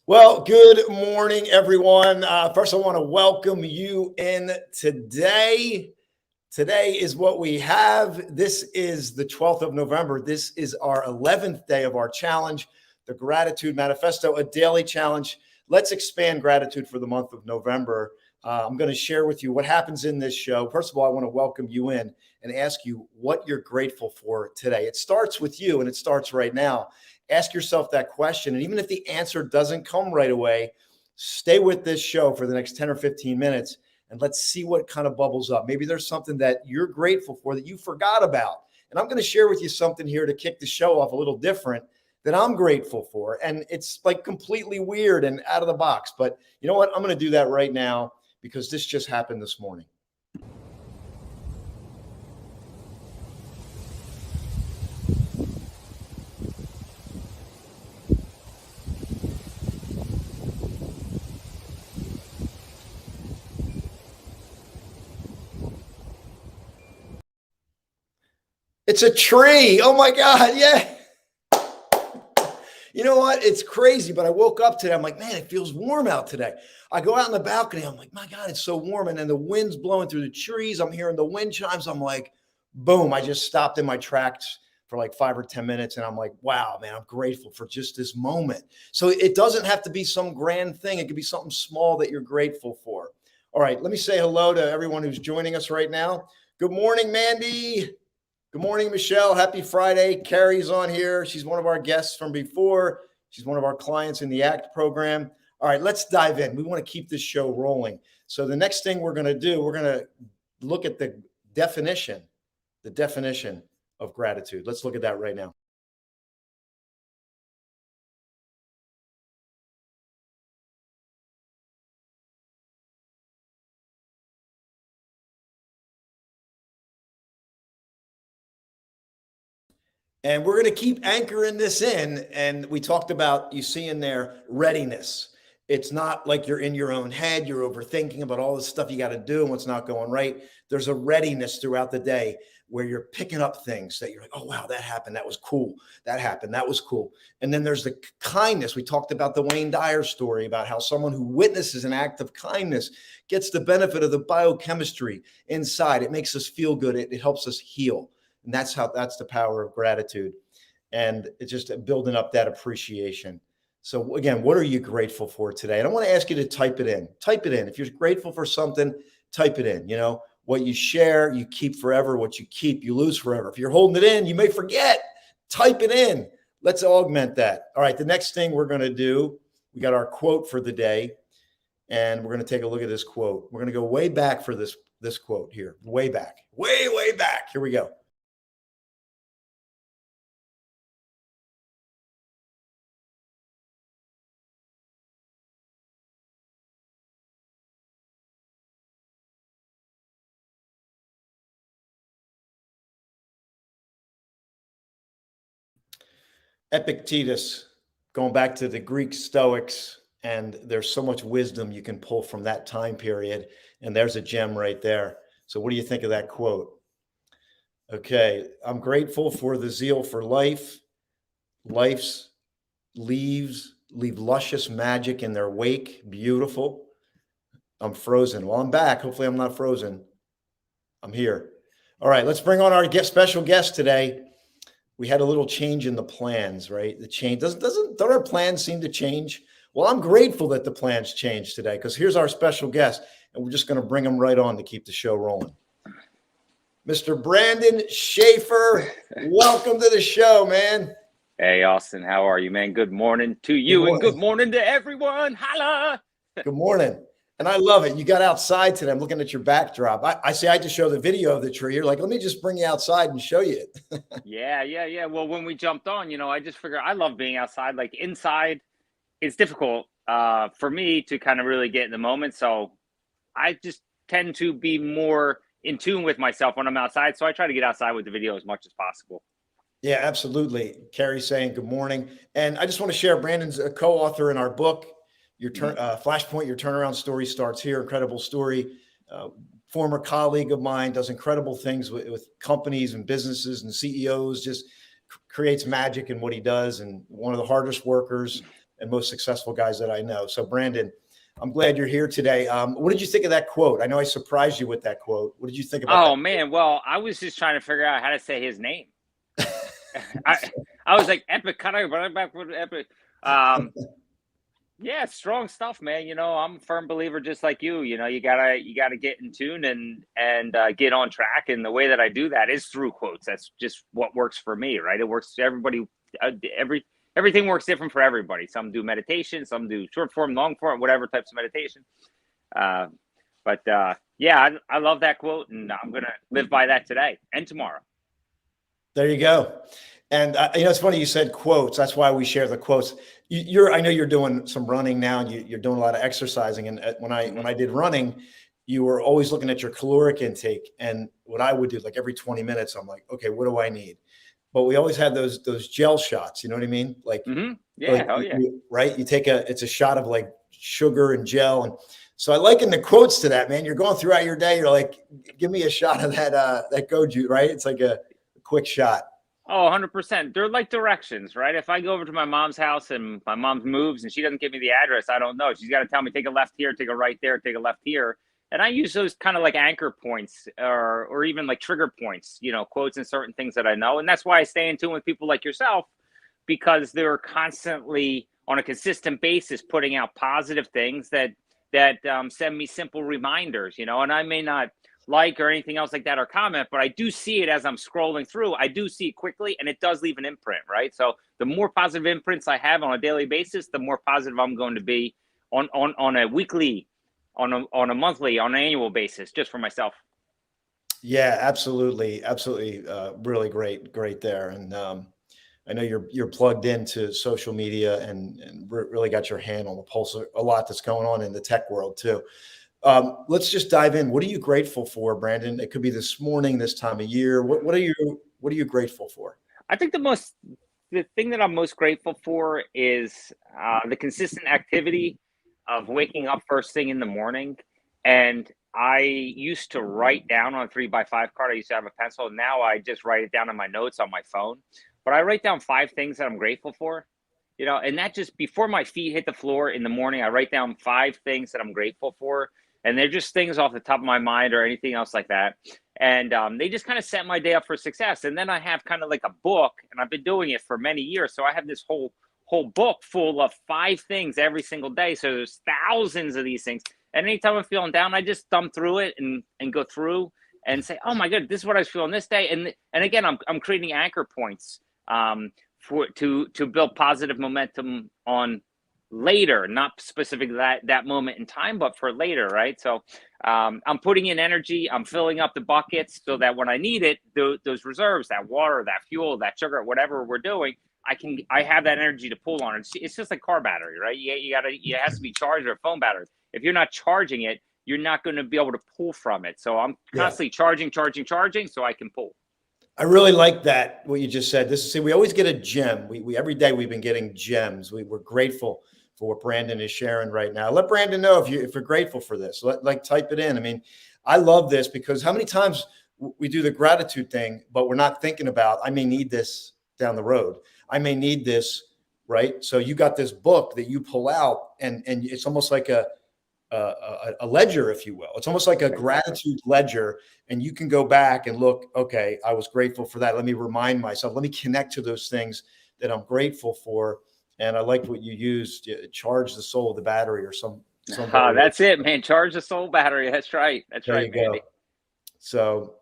Well, good morning, everyone. First, I want to welcome you in today. Today is what we have. This is the 12th of November. This is our 11th day of our challenge, the Gratitude Manifesto, a daily challenge. Let's expand gratitude for the month of November. I'm going to share with you what happens in this show. First of all, I want to welcome you in and ask you what you're grateful for today. It starts with you, and it starts right now. Ask yourself that question. And even if the answer doesn't come right away, stay with this show for the next 10 or 15 minutes and let's see what kind of bubbles up. Maybe there's something that you're grateful for that you forgot about. And I'm going to share with you something here to kick the show off a little different that I'm grateful for. And it's like completely weird and out of the box. But you know what? I'm going to do that right now because this just happened this morning. It's a tree. Oh my God. Yeah. You know what? It's crazy, but I woke up today. I'm like, man, it feels warm out today. I go out in the balcony. I'm like, my God, it's so warm. And then the wind's blowing through the trees. I'm hearing the wind chimes. I'm like, boom. I just stopped in my tracks for like 5 or 10 minutes. And I'm like, wow, man, I'm grateful for just this moment. So it doesn't have to be some grand thing. It could be something small that you're grateful for. All right. Let me say hello to everyone who's joining us right now. Good morning, Mandy. Good morning, Michelle. Happy Friday. Carrie's on here. She's one of our guests from before. She's one of our clients in the ACT program. All right, let's dive in. We want to keep this show rolling. So the next thing we're going to do, we're going to look at the definition of gratitude. Let's look at that right now. And we're going to keep anchoring this in. And we talked about, you see in there, readiness. It's not like you're in your own head, you're overthinking about all the stuff you got to do and what's not going right. There's a readiness throughout the day where you're picking up things that you're like, oh, wow, that happened. That was cool. That happened. That was cool. And then there's the kindness. We talked about the Wayne Dyer story about how someone who witnesses an act of kindness gets the benefit of the biochemistry inside. It makes us feel good. It helps us heal. And that's the power of gratitude. And it's just building up that appreciation. So again, what are you grateful for today? And I want to ask you to type it in. Type it in. If you're grateful for something, type it in. You know, what you share, you keep forever. What you keep, you lose forever. If you're holding it in, you may forget. Type it in. Let's augment that. All right. The next thing we're going to do, we got our quote for the day. And we're going to take a look at this quote. We're going to go way back for this quote here. Way back. Way back. Here we go. Epictetus, going back to the Greek Stoics, and there's so much wisdom you can pull from that time period. And there's a gem right there. So, what do you think of that quote? Okay, I'm grateful for the zeal for life. Life's leaves leave luscious magic in their wake. Beautiful. I'm frozen. Well, I'm back. Hopefully, I'm not frozen. I'm here. All right, let's bring on our special guest today. We had a little change in the plans, right? The change don't our plans seem to change? Well, I'm grateful that the plans changed today because here's our special guest, and we're just going to bring him right on to keep the show rolling. Mr. Brandon Schaefer, welcome to the show, man. Hey, Austin, how are you, man? Good morning to you and good morning to everyone. Holla! Good morning. And I love it. You got outside today. I'm looking at your backdrop. I say I had to show the video of the tree. You're like, let me just bring you outside and show you it. Yeah. Well, when we jumped on, I just figured I love being outside. Like inside, it's difficult for me to kind of really get in the moment. So I just tend to be more in tune with myself when I'm outside. So I try to get outside with the video as much as possible. Yeah, absolutely. Carrie's saying good morning. And I just want to share Brandon's a co-author in our book, Flashpoint, Your Turnaround Story Starts Here. Incredible story. Former colleague of mine, does incredible things with companies and businesses and CEOs, just creates magic in what he does. And one of the hardest workers, and most successful guys that I know. So Brandon, I'm glad you're here today. What did you think of that quote? I know I surprised you with that quote. What did you think about that? Oh man, well, I was just trying to figure out how to say his name. I I was like epic cutter, but I'm back with epic. Yeah, strong stuff, man. I'm a firm believer, just like you. You gotta get in tune and get on track. And the way that I do that is through quotes. That's just what works for me, right? It works for everybody. Everything works different for everybody. Some do meditation, some do short form, long form, whatever types of meditation. But yeah, I love that quote, and I'm gonna live by that today and tomorrow. There you go. And it's funny you said quotes. That's why we share the quotes. I know you're doing some running now, and you're doing a lot of exercising. And when I did running, you were always looking at your caloric intake. And what I would do, like every 20 minutes, I'm like, okay, what do I need? But we always had those gel shots. You know what I mean? Like, Yeah, like, oh yeah. Right. It's a shot of like sugar and gel. And so I liken the quotes to that, man. You're going throughout your day. You're like, give me a shot of that goju, right? It's like a quick shot. Oh, 100%. They're like directions, right? If I go over to my mom's house and my mom moves and she doesn't give me the address, I don't know. She's got to tell me, take a left here, take a right there, take a left here. And I use those kind of like anchor points or even like trigger points, quotes and certain things that I know. And that's why I stay in tune with people like yourself, because they're constantly on a consistent basis putting out positive things that send me simple reminders, and I may not like or anything else like that or comment, but I do see it as I'm scrolling through. I do see it quickly, and it does leave an imprint, right? So the more positive imprints I have on a daily basis, the more positive I'm going to be on a weekly, on a monthly, on an annual basis, just for myself. Yeah, absolutely. Really great there. And I know you're plugged into social media and really got your hand on the pulse of a lot that's going on in the tech world too. Let's just dive in. What are you grateful for, Brandon? It could be this morning, this time of year. What are you grateful for? I think the thing that I'm most grateful for is the consistent activity of waking up first thing in the morning. And I used to write down on a 3x5 card. I used to have a pencil. Now I just write it down in my notes on my phone. But I write down 5 things that I'm grateful for, and that just before my feet hit the floor in the morning, I write down 5 things that I'm grateful for. And they're just things off the top of my mind or anything else like that. And they just kind of set my day up for success. And then I have kind of like a book, and I've been doing it for many years. So I have this whole book full of 5 things every single day. So there's thousands of these things. And anytime I'm feeling down, I just thumb through it and go through and say, oh my God, this is what I was feeling this day. And again, I'm creating anchor points to build positive momentum on later, not specific that moment in time, but for later, right? So I'm putting in energy, I'm filling up the buckets so that when I need it, those reserves, that water, that fuel, that sugar, whatever we're doing, I have that energy to pull on. It's just like car battery, right? It has to be charged, or a phone battery. If you're not charging it, you're not going to be able to pull from it. So I'm constantly charging so I can pull. I really like that, what you just said. We always get a gem. We every day we've been getting gems. We're grateful for what Brandon is sharing right now. Let Brandon know if you're grateful for this. Type it in. I mean, I love this because how many times we do the gratitude thing, but we're not thinking about, I may need this down the road. I may need this, right? So you got this book that you pull out and it's almost like a ledger, if you will. It's almost like a gratitude ledger, and you can go back and look, okay, I was grateful for that. Let me remind myself, let me connect to those things that I'm grateful for. And I like what you used, charge the soul, the battery, or some. That's it, man. Charge the soul battery. That's right. That's right, Mandy. So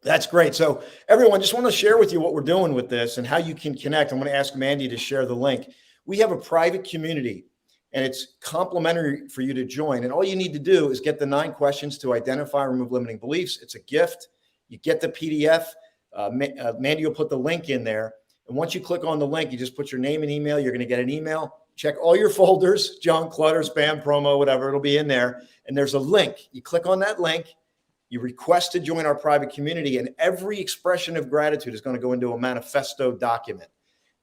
that's great. So everyone, just want to share with you what we're doing with this and how you can connect. I'm going to ask Mandy to share the link. We have a private community, and it's complimentary for you to join. And all you need to do is get the 9 questions to identify and remove limiting beliefs. It's a gift. You get the PDF. Mandy will put the link in there. And once you click on the link, you just put your name and email. You're going to get an email. Check all your folders, junk, clutter, spam, promo, whatever. It'll be in there. And there's a link. You click on that link. You request to join our private community. And every expression of gratitude is going to go into a manifesto document.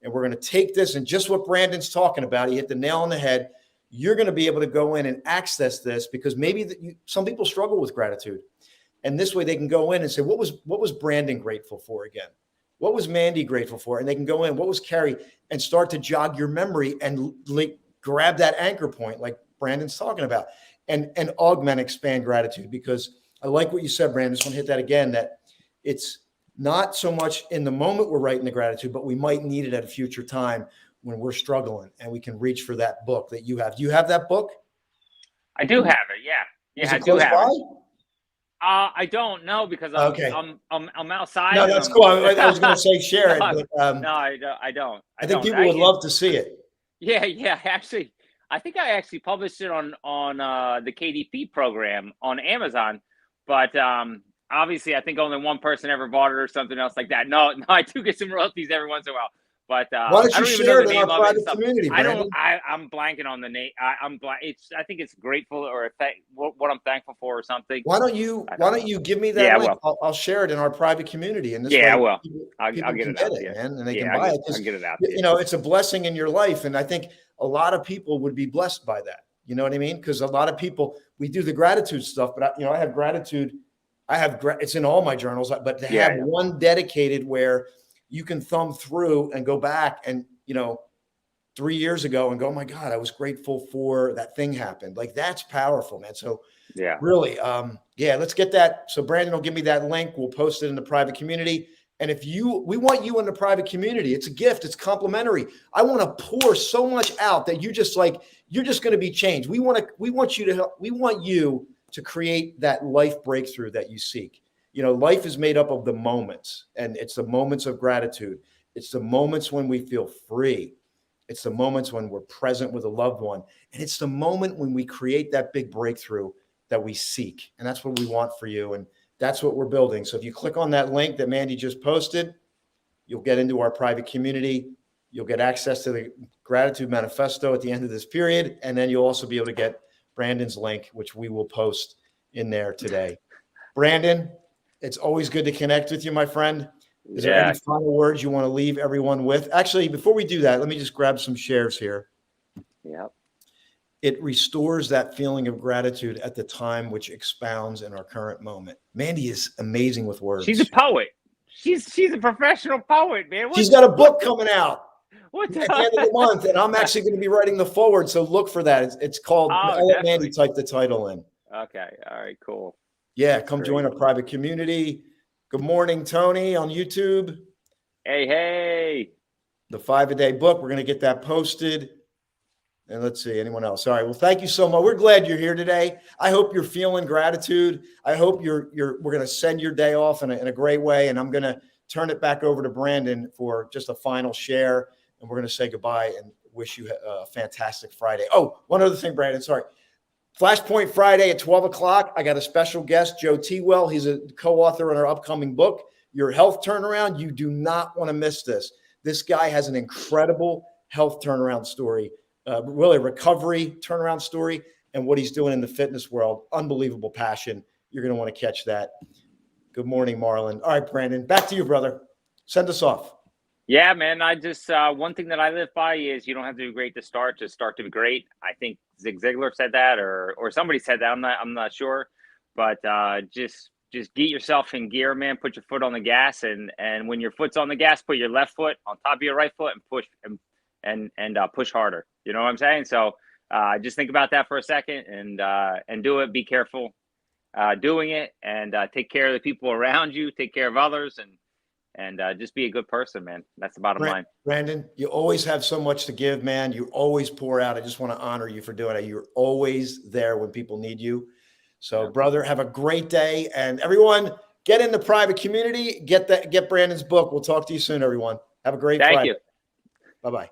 And we're going to take this and just what Brandon's talking about, he hit the nail on the head. You're going to be able to go in and access this because maybe some people struggle with gratitude. And this way they can go in and say, what was Brandon grateful for again? What was Mandy grateful for? And they can go in, what was Carrie? And start to jog your memory and like grab that anchor point, like Brandon's talking about, and augment, expand gratitude. Because I like what you said, Brandon. I just want to hit that again, that it's not so much in the moment we're writing the gratitude, but we might need it at a future time when we're struggling, and we can reach for that book that you have. Do you have that book? I do have it. Yeah. Is Yeah, it I do close have by? it. I don't know because Okay. I'm outside. No, that's cool. I was going to say share it, but No, I don't. I think people would love to see it. Yeah. Actually, I think I actually published it on the KDP program on Amazon, but obviously I think only one person ever bought it or something else like that. No, I do get some royalties every once in a while, but Why don't I you don't even share know it the in name our of it and private stuff. community, Brandon? I'm blanking on the name. I think it's grateful or what I'm thankful for or something. Why don't you give me that Yeah, link? well, I'll share it in our private community, and this yeah, way well, people I'll get can it get out to it, you. man, and they Yeah, can buy it. I'll get it out to you. You know, it's a blessing in your life, and I think a lot of people would be blessed by that. You know what I mean? Because a lot of people, we do the gratitude stuff, but I have gratitude. It's in all my journals, but to have one dedicated where you can thumb through and go back and 3 years ago and go, oh my God, I was grateful for that thing happened. Like, that's powerful, man. So Yeah. really, let's get that. So Brandon will give me that link. We'll post it in the private community. And we want you in the private community. It's a gift. It's complimentary. I want to pour so much out that you're just going to be changed. We want you to create that life breakthrough that you seek. Life is made up of the moments, and it's the moments of gratitude. It's the moments when we feel free. It's the moments when we're present with a loved one. And it's the moment when we create that big breakthrough that we seek. And that's what we want for you. And that's what we're building. So if you click on that link that Mandy just posted, you'll get into our private community. You'll get access to the Gratitude Manifesto at the end of this period. And then you'll also be able to get Brandon's link, which we will post in there today. Brandon, it's always good to connect with you, my friend. Is there any final words you want to leave everyone with? Actually, before we do that, let me just grab some shares here. Yep. It restores that feeling of gratitude at the time, which expounds in our current moment. Mandy is amazing with words. She's a poet. She's a professional poet, man. She's got a book coming out at the end of the month, and I'm actually going to be writing the foreword, so look for that. It's called, I'll let Mandy type the title in. Okay. All right, cool. Yeah, come join our private community. Good morning, Tony, on YouTube. Hey. The 5-a-day book. We're going to get that posted. And let's see, anyone else? All right. Well, thank you so much. We're glad you're here today. I hope you're feeling gratitude. I hope we're going to send your day off in a great way. And I'm going to turn it back over to Brandon for just a final share. And we're going to say goodbye and wish you a fantastic Friday. Oh, one other thing, Brandon. Sorry. Flashpoint Friday at 12 o'clock. I got a special guest, Joe Tewell. He's a co-author on our upcoming book, Your Health Turnaround. You do not want to miss this. This guy has an incredible health turnaround story, really recovery turnaround story, and what he's doing in the fitness world. Unbelievable passion. You're going to want to catch that. Good morning, Marlon. All right, Brandon, back to you, brother. Send us off. Yeah, man. I just one thing that I live by is you don't have to be great to start. Just start to be great. I think Zig Ziglar said that, or somebody said that. I'm not sure, but just get yourself in gear, man. Put your foot on the gas, and when your foot's on the gas, put your left foot on top of your right foot and push and push harder. You know what I'm saying? So just think about that for a second and do it. Be careful doing it, and take care of the people around you. Take care of others, and just be a good person, man. That's the bottom line. Brandon, you always have so much to give, man. You always pour out. I just want to honor you for doing it. You're always there when people need you. So, brother, have a great day. And everyone, get in the private community. Get Brandon's book. We'll talk to you soon, everyone. Have a great Friday. Thank you. Bye-bye.